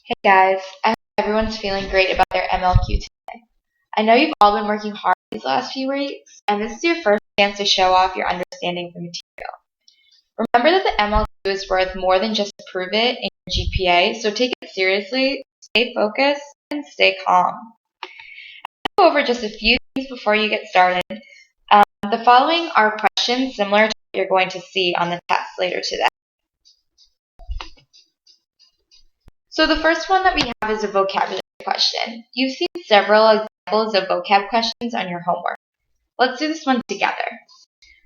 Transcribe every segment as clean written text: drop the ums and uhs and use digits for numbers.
Hey guys, I hope everyone's feeling great about their MLQ today. I know you've all been working hard these last few weeks, and this is your first chance to show off your understanding of the material. Remember that the MLQ is worth more than just to prove it in your GPA, so take it seriously, stay focused, and stay calm. I'll go over just a few things before you get started. The following are questions similar to what you're going to see on the test later today. So the first one that we have is a vocabulary question. You've seen several examples of vocab questions on your homework. Let's do this one together.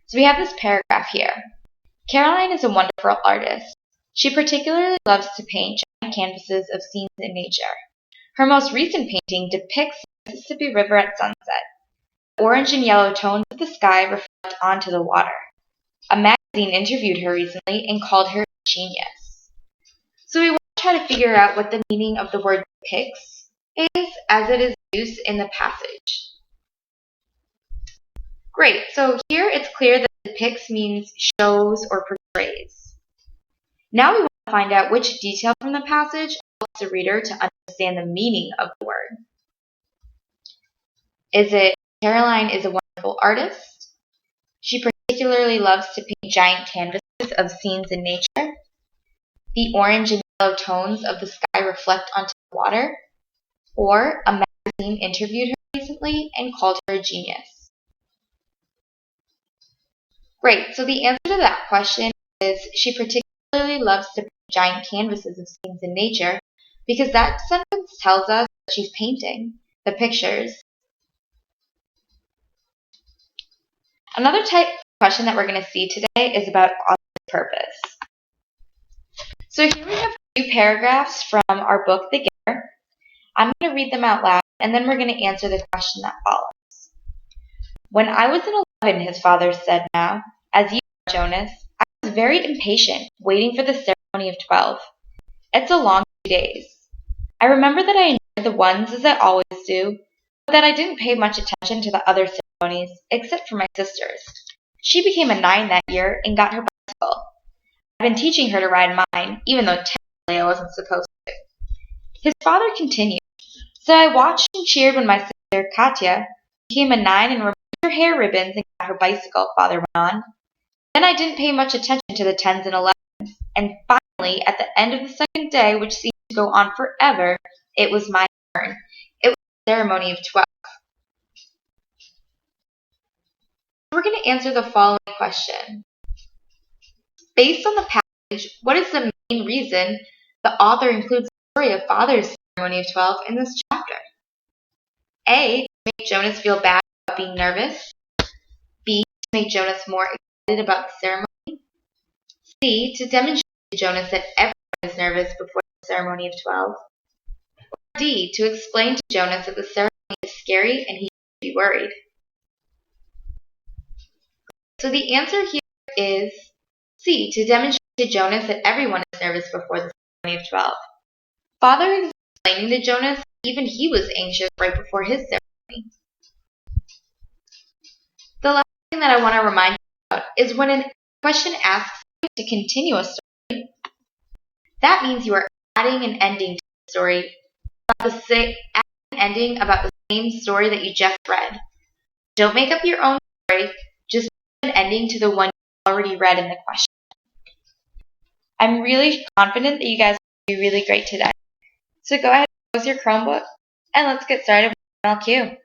So we have this paragraph here. Caroline is a wonderful artist. She particularly loves to paint giant canvases of scenes in nature. Her most recent painting depicts the Mississippi River at sunset. The orange and yellow tones of the sky reflect onto the water. A magazine interviewed her recently and called her a genius. So we want to try to figure out what the meaning of the word depicts is as it is used in the passage. Great, so here it's clear that depicts means shows or portrays. Now we want to find out which detail from the passage helps the reader to understand the meaning of the word. Is it Caroline is a wonderful artist? She particularly loves to paint giant canvases of scenes in nature. The orange and yellow tones of the sky reflect onto the water. Or a magazine interviewed her recently and called her a genius. Great, so the answer to that question is she particularly loves to paint giant canvases of scenes in nature because that sentence tells us that she's painting the pictures. Another type of question that we're going to see today is about author's purpose. So here we have a few paragraphs from our book, The Giver. I'm going to read them out loud, and then we're going to answer the question that follows. When I was in 11, his father said now, as you know, Jonas, I was very impatient, waiting for the ceremony of 12. It's a long 2 days. I remember that I enjoyed the ones as I always do, but that I didn't pay much attention to the other ceremonies, except for my sister's. She became a 9 that year and got her bicycle. I've been teaching her to ride mine, even though technically I wasn't supposed to. His father continued. So I watched and cheered when my sister, Katya, became a 9 and removed her hair ribbons and got her bicycle, Father went on. Then I didn't pay much attention to the 10s and 11s, and finally, at the end of the second day, which seemed to go on forever, it was my turn. It was the ceremony of 12. We're going to answer the following question. Based on the passage, what is the main reason the author includes the story of Father's ceremony of 12 in this chapter? A, to make Jonas feel bad about being nervous. B, to make Jonas more excited about the ceremony. C, to demonstrate to Jonas that everyone is nervous before the ceremony of 12. Or D, to explain to Jonas that the ceremony is scary and he should be worried. So the answer here is C, to demonstrate to Jonas that everyone is nervous before the ceremony of 12. Father is explaining to Jonas that even he was anxious right before his ceremony. The last thing that I want to remind you about is when a question asks you to continue a story, that means you are adding an ending to the story, adding an ending about the same story that you just read. Don't make up your own story, just add an ending to the one you already read in the question. I'm really confident that you guys will do really great today. So go ahead and close your Chromebook and let's get started with MLQ.